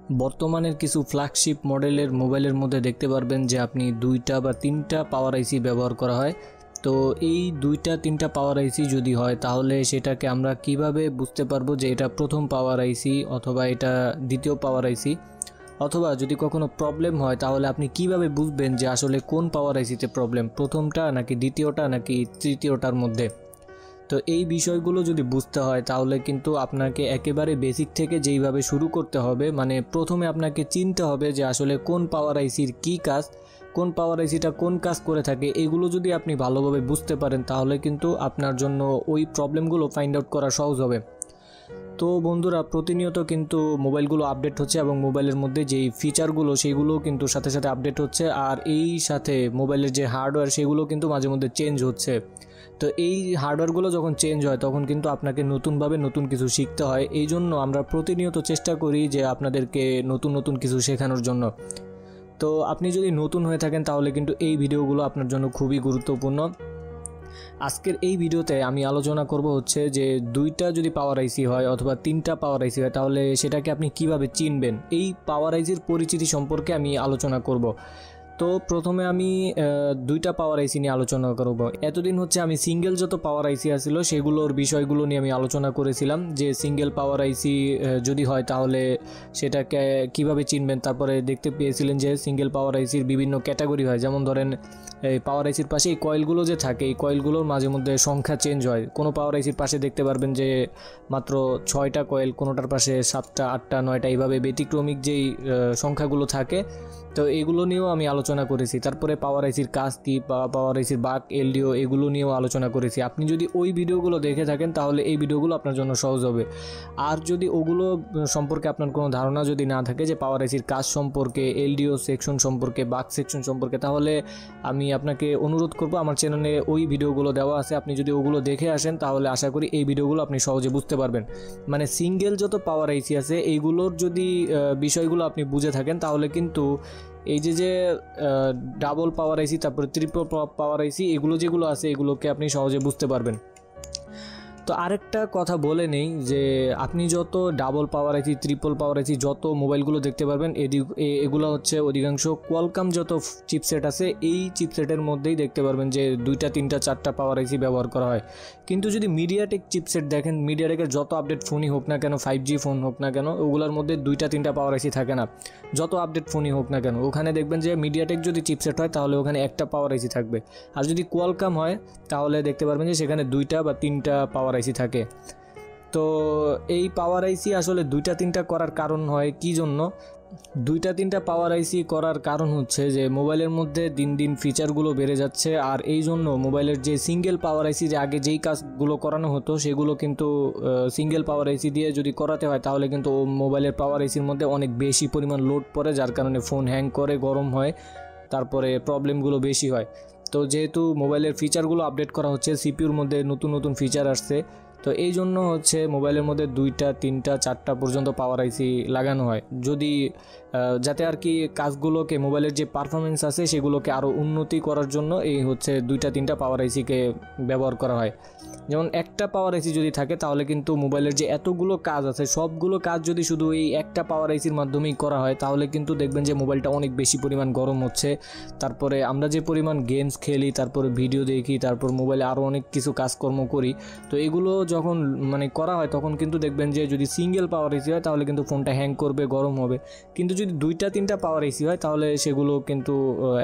বর্তমানের কিছু ফ্ল্যাগশিপ মডেলের মোবাইলের মধ্যে দেখতে পারবেন যে আপনি 2টা বা 3টা পাওয়ার আইসি ব্যবহার করা হয়। তো এই 2টা 3টা পাওয়ার আইসি যদি হয় তাহলে সেটাকে আমরা কিভাবে বুঝতে পারবো যে এটা প্রথম পাওয়ার আইসি অথবা এটা দ্বিতীয় পাওয়ার আইসি, অথবা যদি কখনো প্রবলেম হয় তাহলে আপনি কিভাবে বুঝবেন যে আসলে কোন পাওয়ার আইসিতে প্রবলেম, প্রথমটা নাকি দ্বিতীয়টা নাকি তৃতীয়টার মধ্যে। তো এই বিষয়গুলো যদি বুঝতে হয় তাহলে কিন্তু আপনাকে একেবারে বেসিক থেকে যেইভাবে শুরু করতে হবে, মানে প্রথমে আপনাকে চিনতে হবে যে আসলে কোন পাওয়ার আইসির কী কাজ, কোন পাওয়ার আইসিটা কোন কাজ করে থাকে। এগুলো যদি আপনি ভালোভাবে বুঝতে পারেন তাহলে কিন্তু আপনার জন্য ওই প্রবলেমগুলো ফাইন্ড আউট করা সহজ হবে। তো বন্ধুরা, প্রতিনিয়ত কিন্তু মোবাইলগুলো আপডেট হচ্ছে এবং মোবাইলের মধ্যে যেই ফিচারগুলো সেইগুলোও কিন্তু সাথে সাথে আপডেট হচ্ছে, আর এই সাথে মোবাইলের যে হার্ডওয়্যার সেগুলো কিন্তু মাঝে মধ্যে চেঞ্জ হচ্ছে। তো এই হার্ডওয়্যারগুলো যখন চেঞ্জ হয় তখন কিন্তু আপনাকে নতুনভাবে নতুন কিছু শিখতে হয়। এই জন্য আমরা প্রতিনিয়ত চেষ্টা করি যে আপনাদেরকে নতুন নতুন কিছু শেখানোর জন্য। তো আপনি যদি নতুন হয়ে থাকেন তাহলে কিন্তু এই ভিডিওগুলো আপনার জন্য খুবই গুরুত্বপূর্ণ। আজকের এই ভিডিওতে আমি আলোচনা করব হচ্ছে যে 2টা যদি পাওয়ার আইসি হয় অথবা 3টা পাওয়ার আইসি হয় তাহলে সেটাকে আপনি কিভাবে চিনবেন, এই পাওয়ার আইসির পরিচিতি সম্পর্কে আমি আলোচনা করব। তো প্রথমে আমি 2টা পাওয়ার আইসি নিয়ে আলোচনা করব। এতদিন হচ্ছে আমি সিঙ্গেল যত পাওয়ার আইসি আসছিল সেগুলোর বিষয়গুলো নিয়ে আমি আলোচনা করেছিলাম, যে সিঙ্গেল পাওয়ার আইসি যদি হয় তাহলে সেটাকে কিভাবে চিনবেন। তারপরে দেখতে পেয়েছিলেন যে সিঙ্গেল পাওয়ার আইসির বিভিন্ন ক্যাটাগরি হয়, যেমন ধরেন এই পাওয়ার আইসির পাশে এই কয়েলগুলো যে থাকে, এই কয়েলগুলোর মাঝে মধ্যে সংখ্যা চেঞ্জ হয়। কোনো পাওয়ার আইসির পাশে দেখতে পারবেন যে মাত্র 6টা কয়েল, কোনোটার পাশে 7টা 8টা 9টা, এইভাবে ব্যতিক্রমিক যেই সংখ্যাগুলো থাকে। তো এগুলো নিয়েও আমি আলোচনা করেছি। তারপরে পাওয়ার আইসির কাজ কী, পাওয়ার আইসির বাক, এলডিও, এগুলো নিয়েও আলোচনা করেছি। আপনি যদি ওই ভিডিওগুলো দেখে থাকেন তাহলে এই ভিডিওগুলো আপনার জন্য সহজ হবে। আর যদি ওগুলো সম্পর্কে আপনার কোনো ধারণা যদি না থাকে, যে পাওয়ার আইসির কাজ সম্পর্কে, এলডিও সেকশন সম্পর্কে, বাক সেকশন সম্পর্কে, তাহলে আমি আপনাকে অনুরোধ করব আমার চ্যানেলে ওই ভিডিওগুলো দেওয়া আছে। আপনি যদি ওগুলো দেখে আসেন তাহলে আশা করি এই ভিডিওগুলো আপনি সহজে বুঝতে পারবেন। মানে সিঙ্গেল যত পাওয়ার আইসি আছে এইগুলোর যদি বিষয়গুলো আপনি বুঝে থাকেন তাহলে কিন্তু এই যে ডাবল পাওয়ার আইসি, তারপরে ট্রিপল পাওয়ার আইসি, এগুলো যেগুলো আছে এগুলোকে আপনি সহজে বুঝতে পারবেন। তো আরেকটা কথা বলে নেই যে আপনি যত ডাবল পাওয়ার আইসি, ট্রিপল পাওয়ার আইসি যত মোবাইলগুলো দেখতে পারবেন এগুলো হচ্ছে অধিকাংশ কোয়ালকম যত চিপসেট আছে এই চিপসেটের মধ্যেই দেখতে পারবেন যে 2টা 3টা 4টা পাওয়ার আইসি ব্যবহার করা হয়। কিন্তু যদি মিডিয়াটেক চিপসেট দেখেন, মিডিয়াটেকের যত আপডেট ফোনই হোক না কেন, 5G ফোন হোক না কেন, ওগুলোর মধ্যে 2টা 3টা পাওয়ার আইসি থাকে না। যত আপডেট ফোনই হোক না কেন, ওখানে দেখবেন যে মিডিয়াটেক যদি চিপসেট হয় তাহলে ওখানে একটা পাওয়ার আইসি থাকবে। আর যদি কোয়ালকম হয় তাহলে দেখতে পারবেন যে সেখানে 2টা বা 3টা পাওয়ার আইসি থাকে। তো এই পাওয়ার আইসি আসলে 2টা 3টা করার কারণ হয় কি জন্য? 2টা 3টা পাওয়ার আইসি করার কারণ হচ্ছে যে মোবাইলের মধ্যে দিন দিন ফিচারগুলো বেড়ে যাচ্ছে, আর এই জন্য মোবাইলের যে সিঙ্গেল পাওয়ার আইসি, যে আগে যেই কাজগুলো করানো হতো সেগুলো কিন্তু সিঙ্গেল পাওয়ার আইসি দিয়ে যদি করাতে হয় তাহলে কিন্তু মোবাইলের পাওয়ার আইসির মধ্যে অনেক বেশি পরিমাণ লোড পড়ে, যার কারণে ফোন হ্যাং করে, গরম হয়, তারপরে প্রবলেমগুলো বেশি হয়। তো যেহেতু মোবাইলের ফিচারগুলো আপডেট করা হচ্ছে, সিপিইউর মধ্যে নতুন নতুন ফিচার আসছে, তো এই জন্য হচ্ছে মোবাইলের মধ্যে 2টা 3টা 4টা পর্যন্ত পাওয়ার আইসি লাগানো হয়, যদি যাতে আর কি কাজগুলোকে, মোবাইলের যে পারফরমেন্স আছে সেগুলোকে আরও উন্নতি করার জন্য এই হচ্ছে 2টা 3টা পাওয়ার আইসিকে ব্যবহার করা হয়। যেমন একটা পাওয়ার আইসি যদি থাকে তাহলে কিন্তু মোবাইলের যে এতগুলো কাজ আছে সবগুলো কাজ যদি শুধু এই একটা পাওয়ার আইসির মাধ্যমেই করা হয় তাহলে কিন্তু দেখবেন যে মোবাইলটা অনেক বেশি পরিমাণ গরম হচ্ছে। তারপরে আমরা যে পরিমাণ গেমস খেলি, তারপরে ভিডিও দেখি, তারপর মোবাইলে আরও অনেক কিছু কাজকর্ম করি, তো এগুলো যখন মানে করা হয় তখন কিন্তু দেখবেন যে যদি সিঙ্গেল পাওয়ার আইসি হয় তাহলে কিন্তু ফোনটা হ্যাং করবে, গরম হবে। কিন্তু যদি 2টা 3টা পাওয়ার আইসি হয় তাহলে সেগুলো কিন্তু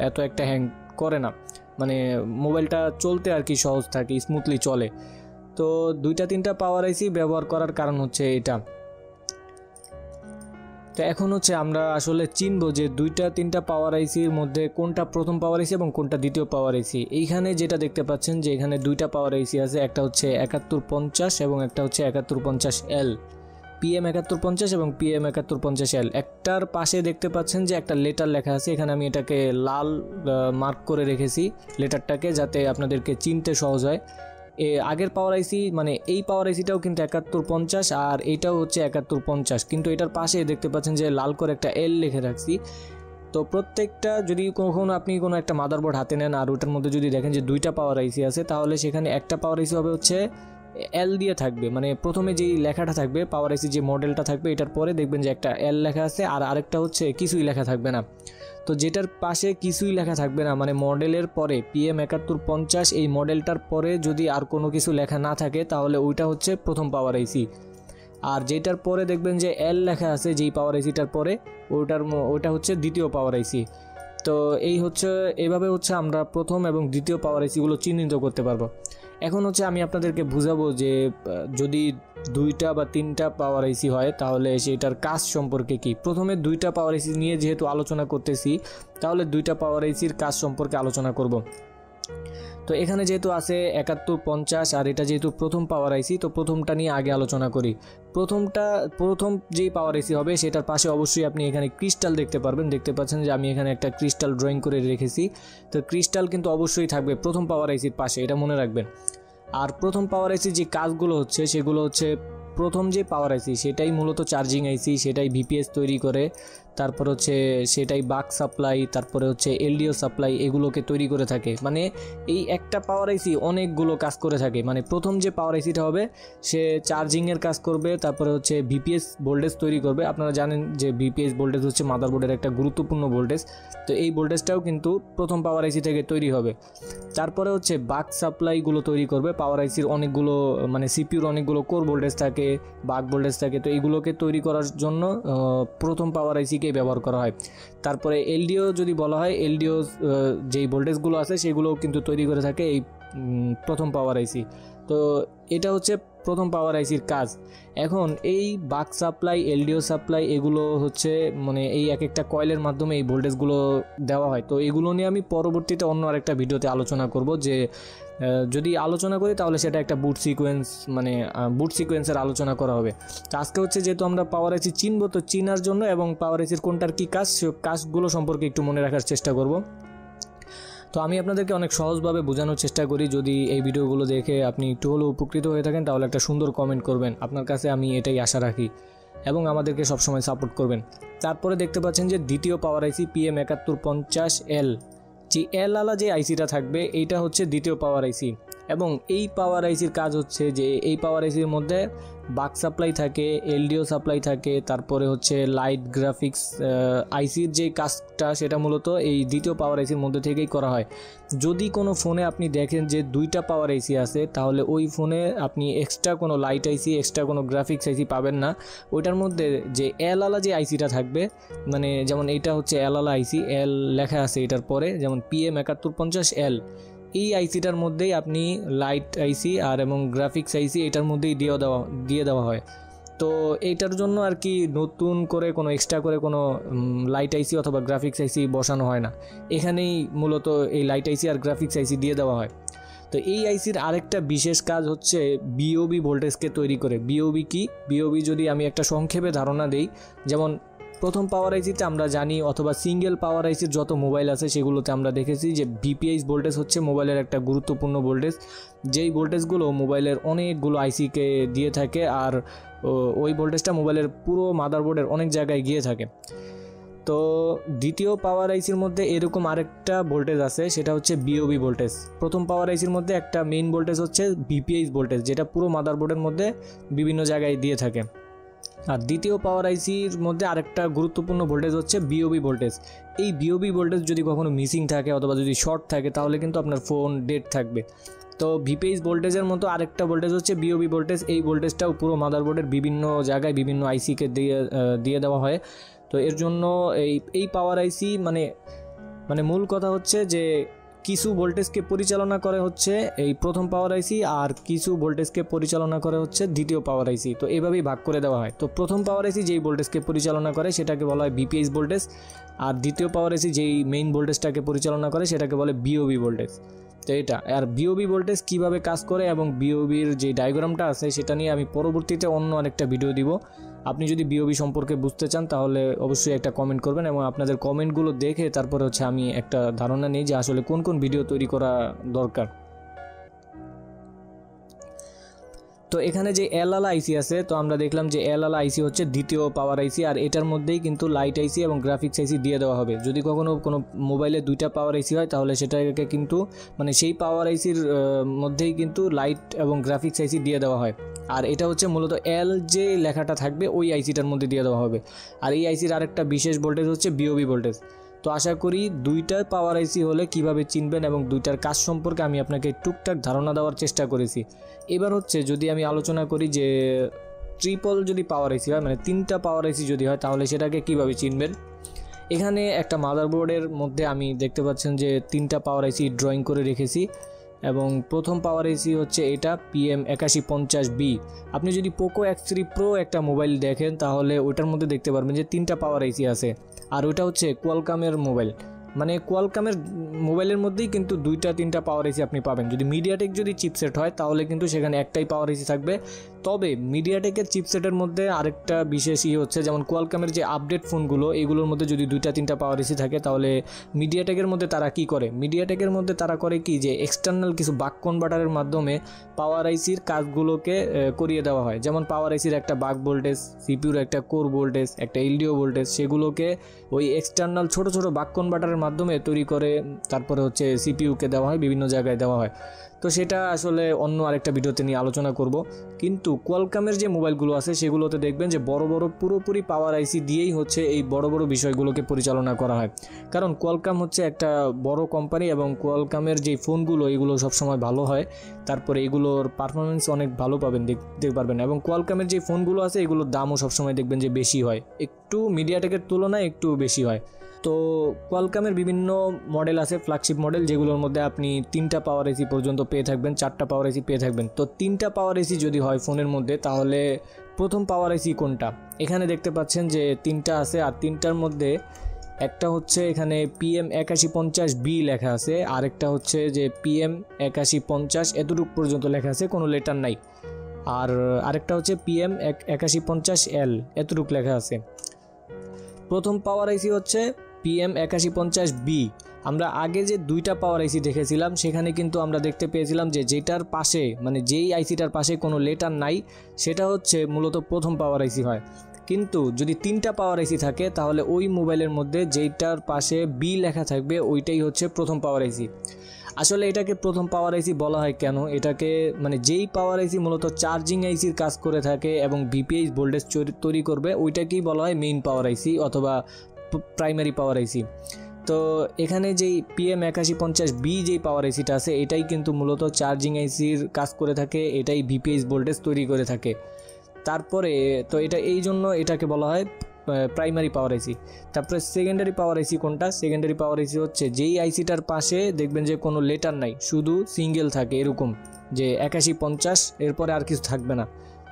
এত একটা হ্যাং করে না, মানে মোবাইলটা চলতে আর কি সহজ থাকে, স্মুথলি চলে। তো 2টা 3টা পাওয়ার আইসি ব্যবহার করার কারণ হচ্ছে এটা। তো এখন হচ্ছে আমরা আসলে চিনবো যে 2টা 3টা পাওয়ার আইসির মধ্যে কোনটা প্রথম পাওয়ার আইসি এবং কোনটা দ্বিতীয় পাওয়ার আইসি। এইখানে যেটা দেখতে পাচ্ছেন যে এখানে 2টা পাওয়ার আইসি আছে, একটা হচ্ছে 7150 এবং একটা হচ্ছে 7150L, PM7150 এবং PM7150L। একটার পাশে দেখতে পাচ্ছেন যে একটা লেটার লেখা আছে, এখানে আমি এটাকে লাল মার্ক করে রেখেছি লেটারটাকে, যাতে আপনাদেরকে চিনতে সহজ হয়। আগের পাওয়ার আইসি মানে এই পাওয়ার আইসিটাও কিন্তু 7150 আর এইটাও হচ্ছে 7150, কিন্তু এটার পাশে দেখতে পাচ্ছেন যে লাল করে একটা L লিখে রাখছি। তো প্রত্যেকটা যদি কখনো আপনি কোনো একটা মাদারবোর্ড হাতে নেন আর ওটার মধ্যে যদি দেখেন যে 2টা পাওয়ার আইসি আছে তাহলে সেখানে একটা পাওয়ার আইসি হবে হচ্ছে এল দিয়ে থাকবে, মানে প্রথমে যেই লেখাটা থাকবে পাওয়ার আইসি যে মডেলটা থাকবে এটার পরে দেখবেন যে একটা এল লেখা আছে, আর আরেকটা হচ্ছে কিছুই লেখা থাকবে না। তো যেটার পাশে কিছুই লেখা থাকবে না মানে মডেলের পরে PM7150 এই মডেলটার পরে যদি আর কোনো কিছু লেখা না থাকে তাহলে ওইটা হচ্ছে প্রথম পাওয়ার আইসি। আর যেটার পরে দেখবেন যে এল লেখা আছে যেই পাওয়ার আইসিটার পরে ওইটা হচ্ছে দ্বিতীয় পাওয়ার আইসি। তো এই হচ্ছে এভাবে হচ্ছে আমরা প্রথম এবং দ্বিতীয় পাওয়ার আইসিগুলো চিহ্নিত করতে পারবো। এখন হচ্ছে আমি আপনাদেরকে বুঝাবো যে যদি 2টা বা 3টা পাওয়ার আইসি হয় তাহলে সেটার কাজ সম্পর্কে কি। প্রথমে 2টা পাওয়ার আইসি নিয়ে যেহেতু আলোচনা করতেছি তাহলে 2টা পাওয়ার আইসির কাজ সম্পর্কে আলোচনা করব। তো এখানে যেহেতু আছে 7150 আর এটা যেহেতু প্রথম পাওয়ার আইসি, তো প্রথমটা নিয়ে আগে আলোচনা করি। প্রথম যেই পাওয়ার আইসি হবে সেটার পাশে অবশ্যই আপনি এখানে ক্রিস্টাল দেখতে পারবেন। দেখতে পাচ্ছেন যে আমি এখানে একটা ক্রিস্টাল ড্রয়িং করে রেখেছি। তো ক্রিস্টাল কিন্তু অবশ্যই থাকবে প্রথম পাওয়ার আইসির পাশে, এটা মনে রাখবেন। আর প্রথম পাওয়ার আইসির যে কাজগুলো হচ্ছে সেগুলো হচ্ছে প্রথম যে পাওয়ার আইসি সেটাই মূলত চার্জিং আইসি, সেটাই ভিপিএস তৈরি করে, তারপর হচ্ছে সেটাই বাক সাপ্লাই, তারপরে হচ্ছে এলডিও সাপ্লাই, এগুলোকে তৈরি করে থাকে। মানে এই একটা পাওয়ার আইসি অনেকগুলো কাজ করে থাকে। মানে প্রথম যে পাওয়ার আইসিটা হবে সে চার্জিংয়ের কাজ করবে, তারপরে হচ্ছে ভিপিএস ভোল্টেজ তৈরি করবে। আপনারা জানেন যে ভিপিএস ভোল্টেজ হচ্ছে মাদারবোর্ডের একটা গুরুত্বপূর্ণ ভোল্টেজ। তো এই ভোল্টেজটাও কিন্তু প্রথম পাওয়ার আইসি থেকে তৈরি হবে। তারপরে হচ্ছে বাক সাপ্লাইগুলো তৈরি করবে। পাওয়ার আইসির অনেকগুলো মানে সিপিউর অনেকগুলো কোর ভোল্টেজ থাকে, বাক ভোল্টেজ থাকে, তো এইগুলোকে তৈরি করার জন্য প্রথম পাওয়ার আইসিকে ব্যবহার করা হয়। তারপরে এলডিও যদি বলা হয়, এলডিও যেই ভোল্টেজগুলো আছে সেগুলোও কিন্তু তৈরি করে থাকে এই প্রথম পাওয়ার আইসি। তো এটা হচ্ছে প্রথম পাওয়ার আইসির কাজ। এখন এই বাক সাপ্লাই, এলডিও সাপ্লাই এগুলো হচ্ছে মানে এই এক একটা কয়েলের মাধ্যমে এই ভোল্টেজগুলো দেওয়া হয়। তো এগুলো নিয়ে আমি পরবর্তীতে অন্য আরেকটা ভিডিওতে আলোচনা করব। যে যদি আলোচনা করি তাহলে সেটা একটা বুট সিকোয়েন্স, মানে বুট সিকোয়েন্সের আলোচনা করা হবে। তো আজকে হচ্ছে যেহেতু আমরা পাওয়ার আইসি চিনবো, তো চিনার জন্য এবং পাওয়ার আইসির কোনটার কী কাজ সে কাজগুলো সম্পর্কে একটু মনে রাখার চেষ্টা করব। তো আমি আপনাদেরকে অনেক সহজভাবে বোঝানোর চেষ্টা করি। যদি এই ভিডিওগুলো দেখে আপনি একটু হলেও উপকৃত হয়ে থাকেন তাহলে একটা সুন্দর কমেন্ট করবেন, আপনার কাছে আমি এটাই আশা রাখি, এবং আমাদেরকে সবসময় সাপোর্ট করবেন। তারপরে দেখতে পাচ্ছেন যে দ্বিতীয় পাওয়ার আইসি PM7150L, যে এল আলা যে আইসিটা থাকবে এইটা হচ্ছে দ্বিতীয় পাওয়ার আইসি। এবং এই পাওয়ার আইসির কাজ হচ্ছে যে এই পাওয়ার আইসির মধ্যে বাক সাপ্লাই থাকে, এলডিও সাপ্লাই থাকে, তারপরে হচ্ছে লাইট গ্রাফিক্স আইসির যে কাজটা সেটা মূলত এই দ্বিতীয় পাওয়ার আইসির মধ্যে থেকেই করা হয়। যদি কোনো ফোনে আপনি দেখেন যে 2টা পাওয়ার আইসি আছে তাহলে ওই ফোনে আপনি এক্সট্রা কোনো লাইট আইসি, এক্সট্রা কোনো গ্রাফিক্স আইসি পাবেন না। ওইটার মধ্যে যে এল আলা যে আইসিটা থাকবে, মানে যেমন এইটা হচ্ছে এল আলা আইসি, এল লেখা আছে এটার পরে, যেমন PM7150L, এই আইসিটার মধ্যেই আপনি লাইট আইসি আর এবং গ্রাফিক্স আইসি এটার মধ্যেই দিয়ে দেওয়া হয়। তো এইটার জন্য আর কি নতুন করে কোনো এক্সট্রা করে কোনো লাইট আইসি অথবা গ্রাফিক্স আইসি বসানো হয় না, এখানেই মূলত এই লাইট আইসি আর গ্রাফিক্স আইসি দিয়ে দেওয়া হয়। তো এই আইসির আরেকটা বিশেষ কাজ হচ্ছে বিওবি ভোল্টেজকে তৈরি করে। বিওবি কি? বিওবি যদি আমি একটা সংক্ষেপে ধারণা দেই, যেমন প্রথম পাওয়ার আইসিতে আমরা জানি অথবা সিঙ্গেল পাওয়ার আইসির যত মোবাইল আছে সেগুলোতে আমরা দেখেছি যে ভিপিএস ভোল্টেজ হচ্ছে মোবাইলের একটা গুরুত্বপূর্ণ ভোল্টেজ, যেই ভোল্টেজগুলো মোবাইলের অনেকগুলো আইসিকে দিয়ে থাকে, আর ওই ভোল্টেজটা মোবাইলের পুরো মাদারবোর্ডের অনেক জায়গায় গিয়ে থাকে। তো দ্বিতীয় পাওয়ার আইসির মধ্যে এরকম আরেকটা ভোল্টেজ আছে, সেটা হচ্ছে বিওবি ভোল্টেজ। প্রথম পাওয়ার আইসির মধ্যে একটা মেইন ভোল্টেজ হচ্ছে ভিপিএস ভোল্টেজ, যেটা পুরো মাদারবোর্ডের মধ্যে বিভিন্ন জায়গায় দিয়ে থাকে। আর দ্বিতীয় পাওয়ার আইসির মধ্যে আরেকটা গুরুত্বপূর্ণ ভোল্টেজ হচ্ছে বিওবি ভোল্টেজ। এই বিওবি ভোল্টেজ যদি কখনো মিসিং থাকে অথবা যদি শর্ট থাকে তাহলে কিন্তু আপনার ফোন ডেড থাকবে। তো ভিপিএস ভোল্টেজের মতো আরেকটা ভোল্টেজ হচ্ছে বিওবি ভোল্টেজ। এই ভোল্টেজটাও পুরো মাদারবোর্ডের বিভিন্ন জায়গায় বিভিন্ন আইসিকে দিয়ে দেওয়া হয়। তো এর জন্য এই পাওয়ার আইসি মানে মূল কথা হচ্ছে যে কিছু ভোল্টেজকে পরিচালনা করে হচ্ছে এই প্রথম পাওয়ার আইসি, আর কিছু ভোল্টেজকে পরিচালনা করে হচ্ছে দ্বিতীয় পাওয়ার আইসি। তো এভাবেই ভাগ করে দেওয়া হয়। তো প্রথম পাওয়ার আইসি যেই ভোল্টেজকে পরিচালনা করে সেটাকে বলা হয় ভিপিএস ভোল্টেজ, আর দ্বিতীয় পাওয়ার আইসি যেই মেইন ভোল্টেজটাকে পরিচালনা করে সেটাকে বলে বিওবি ভোল্টেজ। তো এটা আর বিওবি ভোল্টেজ কীভাবে কাজ করে এবং বিওবির যে ডায়াগ্রামটা আছে সেটা নিয়ে আমি পরবর্তীতে অন্য আরেকটা ভিডিও দিব। আপনি যদি বিওবি সম্পর্কে বুঝতে চান তাহলে অবশ্যই একটা কমেন্ট করবেন, এবং আপনাদের কমেন্টগুলো দেখে তারপরে হচ্ছে আমি একটা ধারণা নিই যে আসলে কোন কোন ভিডিও তৈরি করা দরকার। তো এখানে যে এল আলা আইসি আছে, তো আমরা দেখলাম যে এল আলা আইসি হচ্ছে দ্বিতীয় পাওয়ার আইসি, আর এটার মধ্যেই কিন্তু লাইট আইসি এবং গ্রাফিক্স আইসি দিয়ে দেওয়া হবে। যদি কখনো কোনো মোবাইলে দুইটা পাওয়ার আইসি হয় তাহলে সেটাকে কিন্তু মানে সেই পাওয়ার আইসির মধ্যেই কিন্তু লাইট এবং গ্রাফিক্স আইসি দিয়ে দেওয়া হয়। আর এটা হচ্ছে মূলত এল যে লেখাটা থাকবে ওই আইসিটার মধ্যে দিয়ে দেওয়া হবে। আর এই আইসির আরেকটা বিশেষ ভোল্টেজ হচ্ছে বিওবি ভোল্টেজ। তো আশা করি দুইটা পাওয়ার আইসি হলে কিভাবে চিনবেন এবং দুইটার কাজ সম্পর্কে আমি আপনাকে টুকটাক ধারণা দেওয়ার চেষ্টা করেছি। এবার হচ্ছে যদি আমি আলোচনা করি যে ট্রিপল যদি পাওয়ার আইসি হয়, মানে তিনটা পাওয়ার আইসি যদি হয় তাহলে সেটাকে কিভাবে চিনবেন। এখানে একটা মাদারবোর্ডের মধ্যে আমি দেখতে পাচ্ছেন যে তিনটা পাওয়ার আইসি ড্রয়িং করে রেখেছি, এবং প্রথম পাওয়ার আইসি হচ্ছে এটা PM8150B। আপনি যদি পোকো X3 Pro একটা মোবাইল দেখেন তাহলে ওইটার মধ্যে দেখতে পারবেন যে তিনটা পাওয়ার আইসি আছে, আর ওইটা হচ্ছে কোয়ালকমের মোবাইল। মানে কোয়ালকমের মোবাইলের মধ্যেই কিন্তু দুইটা তিনটা পাওয়ার আইসি আপনি পাবেন। যদি মিডিয়াটেক যদি চিপসেট হয় তাহলে কিন্তু সেখানে একটাই পাওয়ার আইসি থাকবে। তবে মিডিয়াটেকের চিপসেটের মধ্যে আরেকটা বিশেষ হচ্ছে, যেমন কোয়ালকমের যে আপডেট ফোনগুলো এগুলোর মধ্যে যদি দুইটা তিনটা পাওয়ার আইসি থাকে তাহলে মিডিয়াটেকের মধ্যে তারা কি করে, মিডিয়াটেকের মধ্যে তারা করে কি যে এক্সটার্নাল কিছু বাক কনভার্টারের মাধ্যমে পাওয়ার আইসির কাজগুলোকে করিয়ে দেওয়া হয়। যেমন পাওয়ার আইসির একটা বাক ভোল্টেজ, সিপিউর একটা কোর ভোল্টেজ, একটা এলডিও ভোল্টেজ, সেগুলোকে ওই এক্সটার্নাল ছোট ছোট বাক কনভার্টারের মাধ্যমে তৈরি করে তারপরে হচ্ছে সিপিইউকে দেওয়া হয়, বিভিন্ন জায়গায় দেওয়া হয়। তো সেটা আসলে অন্য আরেকটা ভিডিওতে নিয়ে আলোচনা করব। কিন্তু কোয়ালকমের যে মোবাইলগুলো আছে সেগুলোতে দেখবেন যে বড় বড় পুরোপুরি পাওয়ার আইসি দিয়েই হচ্ছে এই বড় বড় বিষয়গুলোকে পরিচালনা করা হয়। কারণ কোয়ালকম হচ্ছে একটা বড় কোম্পানি এবং কোয়ালকমের যে ফোনগুলো এগুলো সবসময় ভালো হয়, তারপরে এগুলোর পারফরমেন্স অনেক ভালো পাবেন, দেখতে পারবেন। এবং কোয়ালকমের যে ফোনগুলো আছে এগুলোর দামও সবসময় দেখবেন যে বেশি হয়, একটু মিডিয়াটেকের তুলনায় একটু বেশি হয়। তো কোয়ালকমের বিভিন্ন মডেল আছে, ফ্ল্যাগশিপ মডেল, যেগুলোর মধ্যে আপনি তিনটা পাওয়ার এসি পর্যন্ত পেয়ে থাকবেন, চারটা পাওয়ার এসি পেয়ে থাকবেন। তো তিনটা পাওয়ার এসি যদি হয় ফোনের মধ্যে তাহলে প্রথম পাওয়ার এসি কোনটা? এখানে দেখতে পাচ্ছেন যে তিনটা আছে, আর তিনটার মধ্যে একটা হচ্ছে এখানে PM8150B লেখা আছে, আরেকটা হচ্ছে যে PM8150 এতটুকু পর্যন্ত লেখা আছে, কোনো লেটার নাই। আর আরেকটা হচ্ছে PM8150L এতটুকু লেখা আছে। প্রথম পাওয়ার আইসি হচ্ছে PM8150B। আমরা আগে যে দুইটা পাওয়ার আইসি দেখেছিলাম সেখানে কিন্তু আমরা দেখতে পেয়েছিলাম যে যেটার পাশে, মানে যেই আইসিটার পাশে কোনো লেটার নাই সেটা হচ্ছে মূলত প্রথম পাওয়ার আইসি হয়। কিন্তু যদি তিনটা পাওয়ার আইসি থাকে তাহলে ওই মোবাইলের মধ্যে যেইটার পাশে B লেখা থাকবে ওইটাই হচ্ছে প্রথম পাওয়ার আইসি। আসলে এটাকে প্রথম পাওয়ার আইসি বলা হয় কেন? এটাকে মানে যেই পাওয়ার আইসি মূলত চার্জিং আইসির কাজ করে থাকে এবং ভিপিএইচ ভোল্টেজ তৈরি করবে ওইটাকেই বলা হয় মেইন পাওয়ার আইসি অথবা প্রাইমারি পাওয়ার আইসি। তো এখানে যেই PM8150B যেই পাওয়ার আইসিটা আছে এটাই কিন্তু মূলত চার্জিং আইসির কাজ করে থাকে, এটাই ভিপিএইচ ভোল্টেজ তৈরি করে থাকে। তারপরে তো এটা এই জন্য এটাকে বলা হয় প্রাইমারি পাওয়ার আইসি। তারপরে সেকেন্ডারি পাওয়ার আইসি কোনটা? সেকেন্ডারি পাওয়ার আইসি হচ্ছে যেই আইসিটার পাশে দেখবেন যে কোনো লেটার নাই, শুধু সিঙ্গেল থাকে, এরকম যে 8150 এরপরে আর কিছু থাকবে না,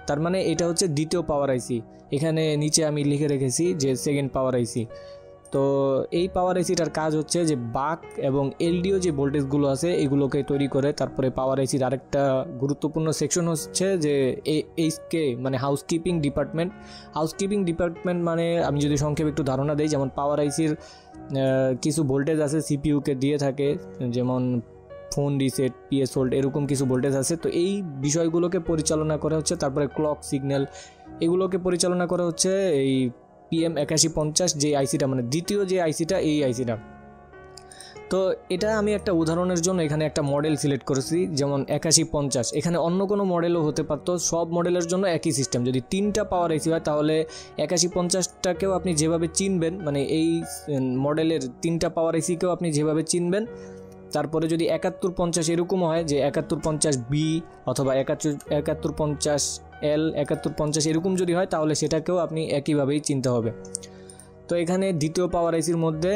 তার মানে এটা হচ্ছে দ্বিতীয় পাওয়ার আইসি। এখানে নিচে আমি লিখে রেখেছি যে সেকেন্ড পাওয়ার আইসি। তো এই পাওয়ার আইসিটার কাজ হচ্ছে যে বাক এবং এলডিও যে ভোল্টেজগুলো আছে এগুলোকে তৈরি করে। তারপরে পাওয়ার আইসির আরেকটা গুরুত্বপূর্ণ সেকশন হচ্ছে যে এইচকে মানে হাউসকিপিং ডিপার্টমেন্ট। হাউসকিপিং ডিপার্টমেন্ট মানে আমি যদি সংক্ষেপে একটু ধারণা দেই, যেমন পাওয়ার আইসির কিছু ভোল্টেজ আছে সিপিইউকে দিয়ে থাকে, যেমন ফোন রিসেট, পিএস হোল্ড, এরকম কিছু ভোল্টেজ আছে। তো এই বিষয়গুলোকে পরিচালনা করা হচ্ছে, তারপরে ক্লক সিগন্যাল এগুলোকে পরিচালনা করা হচ্ছে এই PM8150 যে আইসিটা, মানে দ্বিতীয় যে আইসিটা, এই আইসিটা। তো এটা আমি একটা উদাহরণের জন্য এখানে একটা মডেল সিলেক্ট করেছি, যেমন 8150। এখানে অন্য কোনো মডেলও হতে পারতো, সব মডেলের জন্য একই সিস্টেম। যদি তিনটা পাওয়ার আইসি হয় তাহলে 8150টাকেও আপনি যেভাবে চিনবেন, মানে এই মডেলের তিনটা পাওয়ার আইসিকেও আপনি যেভাবে চিনবেন। তারপরে যদি 7150 এরকমও হয় যে 7150B অথবা 7150L, 7150 এরকম যদি হয় তাহলে সেটাকেও আপনি একইভাবেই চিনতে হবে। তো এখানে দ্বিতীয় পাওয়ার আইসির মধ্যে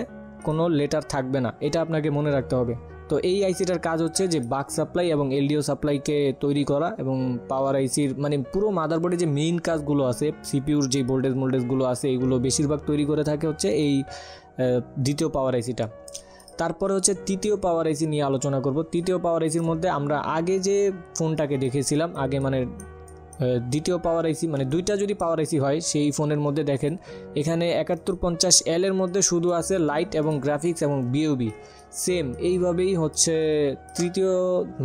কোনো লেটার থাকবে না, এটা আপনাকে মনে রাখতে হবে। তো এই আইসিটার কাজ হচ্ছে যে বাক সাপ্লাই এবং এলডিও সাপ্লাইকে তৈরি করা, এবং পাওয়ার আইসির মানে পুরো মাদারবোর্ডে যে মেইন কাজগুলো আছে, সিপিইউর যে ভোল্টেজগুলো আছে এগুলো বেশিরভাগ তৈরি করে থাকে হচ্ছে এই দ্বিতীয় পাওয়ার আইসিটা। তারপরে হচ্ছে তৃতীয় পাওয়ার আইসি নিয়ে আলোচনা করব। তৃতীয় পাওয়ার আইসির মধ্যে আমরা আগে যে ফোনটাকে দেখেছিলাম, আগে মানে দ্বিতীয় পাওয়ার আইসি মানে দুইটা যদি পাওয়ার আইসি হয় সেই ফোনের মধ্যে দেখেন এখানে 7150L এর মধ্যে শুধু আছে লাইট এবং গ্রাফিক্স এবং বিওবি সেম এইভাবেই হচ্ছে তৃতীয়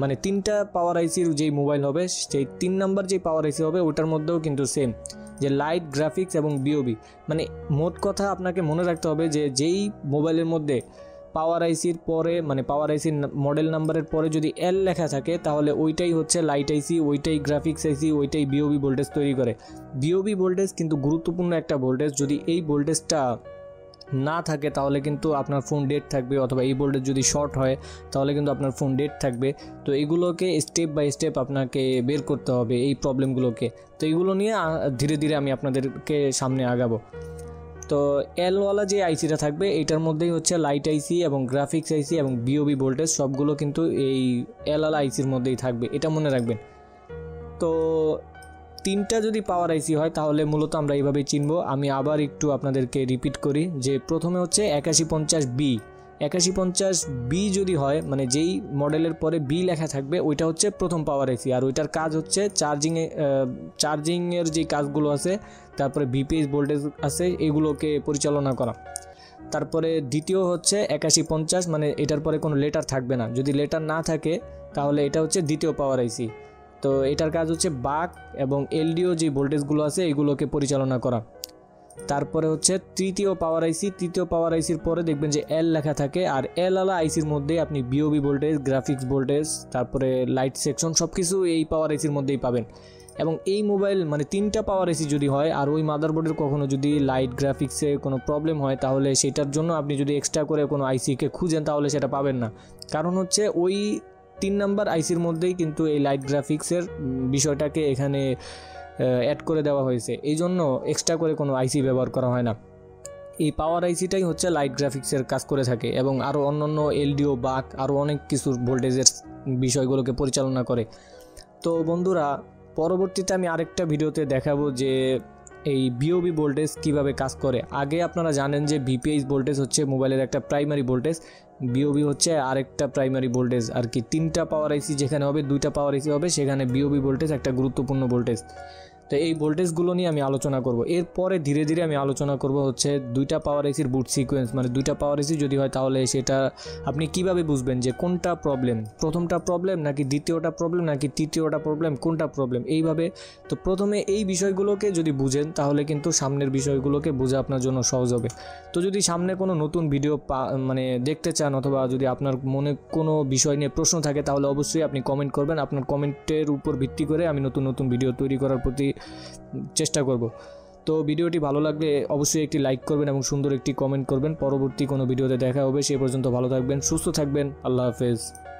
মানে তিনটা পাওয়ার আইসির যেই মোবাইল হবে সেই 3 নাম্বার যেই পাওয়ার আইসি হবে ওটার মধ্যেও কিন্তু সেম যে লাইট গ্রাফিক্স এবং বিওবি মানে মোট কথা আপনাকে মনে রাখতে হবে যে যেই মোবাইলের মধ্যে পাওয়ার আইসির পরে মানে পাওয়ার আইসির মডেল নাম্বারের পরে যদি এল লেখা থাকে তাহলে ওইটাই হচ্ছে লাইট আইসি, ওইটাই গ্রাফিক্স আইসি, ওইটাই বিওবি ভোল্টেজ তৈরি করে। বিওবি ভোল্টেজ কিন্তু গুরুত্বপূর্ণ একটা ভোল্টেজ, যদি এই ভোল্টেজটা না থাকে তাহলে কিন্তু আপনার ফোন ডেড থাকবে, অথবা এই ভোল্টেজ যদি শর্ট হয় তাহলে কিন্তু আপনার ফোন ডেড থাকবে। তো এগুলোকে স্টেপ বাই স্টেপ আপনাকে বের করতে হবে এই প্রবলেমগুলোকে। তো এইগুলো নিয়ে ধীরে ধীরে আমি আপনাদেরকে সামনে আগাবো। তো এলওয়ালা যে আইসিটা থাকবে এটার মধ্যেই হচ্ছে লাইট আইসি এবং গ্রাফিক্স আইসি এবং বিওবি ভোল্টেজ সবগুলো কিন্তু এই এলওয়ালা আইসির মধ্যেই থাকবে, এটা মনে রাখবেন। তো তিনটা যদি পাওয়ার আইসি হয় তাহলে মূলত আমরা এইভাবেই চিনব। আমি আবার একটু আপনাদেরকে রিপিট করি যে প্রথমে হচ্ছে 8150B। 8150B যদি হয় মানে যেই মডেলের পরে বি লেখা থাকবে ওইটা হচ্ছে প্রথম পাওয়ার আইসি, আর ওইটার কাজ হচ্ছে চার্জিংয়ের যে কাজগুলো আছে, তারপরে বিপিএস ভোল্টেজ আছে এগুলোকে পরিচালনা করা। তারপরে দ্বিতীয় হচ্ছে 8150 মানে এটার পরে কোনো লেটার থাকবে না, যদি লেটার না থাকে তাহলে এটা হচ্ছে দ্বিতীয় পাওয়ার আইসি। তো এটার কাজ হচ্ছে বাক এবং এলডিও যে ভোল্টেজগুলো আছে এগুলোকে পরিচালনা করা। তারপরে হচ্ছে তৃতীয় পাওয়ার আইসি। তৃতীয় পাওয়ার আইসির পরে দেখবেন যে এল লেখা থাকে, আর এল আলা আইসির মধ্যে আপনি বিওবি ভোল্টেজ, গ্রাফিক্স ভোল্টেজ, তারপরে লাইট সেকশন সব কিছু এই পাওয়ার আইসির মধ্যেই পাবেন। এবং এই মোবাইল মানে তিনটা পাওয়ার আইসি যদি হয় আর ওই মাদারবোর্ডের কখনো যদি লাইট গ্রাফিক্সে কোনো প্রবলেম হয় তাহলে সেটার জন্য আপনি যদি এক্সট্রা করে কোনো আইসিকে খুঁজেন তাহলে সেটা পাবেন না, কারণ হচ্ছে ওই 3 নাম্বার আইসির মধ্যেই কিন্তু এই লাইট গ্রাফিক্সের বিষয়টাকে এখানে অ্যাড করে দেওয়া হয়েছে, এই জন্য এক্সট্রা করে কোনো আইসি ব্যবহার করা হয় না। এই পাওয়ার আইসিটাই হচ্ছে লাইট গ্রাফিক্সের কাজ করে থাকে এবং আরও অন্যান্য এলডিও বাক আরও অনেক কিছুর ভোল্টেজের বিষয়গুলোকে পরিচালনা করে। তো বন্ধুরা পরবর্তীতে আমি আরেকটা ভিডিওতে দেখাবো যে এই বিওবি ভোল্টেজ কিভাবে কাজ করে। আগে আপনারা জানেন যে বিপিএস ভোল্টেজ হচ্ছে মোবাইলের একটা প্রাইমারি ভোল্টেজ, বিওবি হচ্ছে আরেকটা প্রাইমারি ভোল্টেজ আর কি। তিনটা পাওয়ার আইসি যেখানে হবে, দুইটা পাওয়ার আইসি হবে, সেখানে বিওবি ভোল্টেজ একটা গুরুত্বপূর্ণ ভোল্টেজ। তো এই ভোল্টেজগুলো নিয়ে আমি আলোচনা করব। এরপরে ধীরে ধীরে আমি আলোচনা করব হচ্ছে দুইটা পাওয়ার আইসির বুট সিকোয়েন্স, মানে দুইটা পাওয়ার আইসি যদি হয় তাহলে সেটা আপনি কিভাবে বুঝবেন যে কোনটা প্রবলেম, প্রথমটা প্রবলেম নাকি দ্বিতীয়টা প্রবলেম নাকি তৃতীয়টা প্রবলেম, কোনটা প্রবলেম এইভাবে। তো প্রথমে এই বিষয়গুলোকে যদি বুঝেন তাহলে কিন্তু সামনের বিষয়গুলোকে বোঝা আপনার জন্য সহজ হবে। তো যদি সামনে কোনো নতুন ভিডিও মানে দেখতে চান অথবা যদি আপনার মনে কোনো বিষয় নিয়ে প্রশ্ন থাকে তাহলে অবশ্যই আপনি কমেন্ট করবেন। আপনার কমেন্টের উপর ভিত্তি করে আমি নতুন নতুন ভিডিও তৈরি করার প্রতি চেষ্টা করব। তো ভিডিওটি ভালো লাগলে অবশ্যই একটি লাইক করবেন এবং সুন্দর একটি কমেন্ট করবেন। পরবর্তী কোনো ভিডিওতে দেখা হবে, সেই পর্যন্ত ভালো থাকবেন, সুস্থ থাকবেন, আল্লাহ হাফেজ।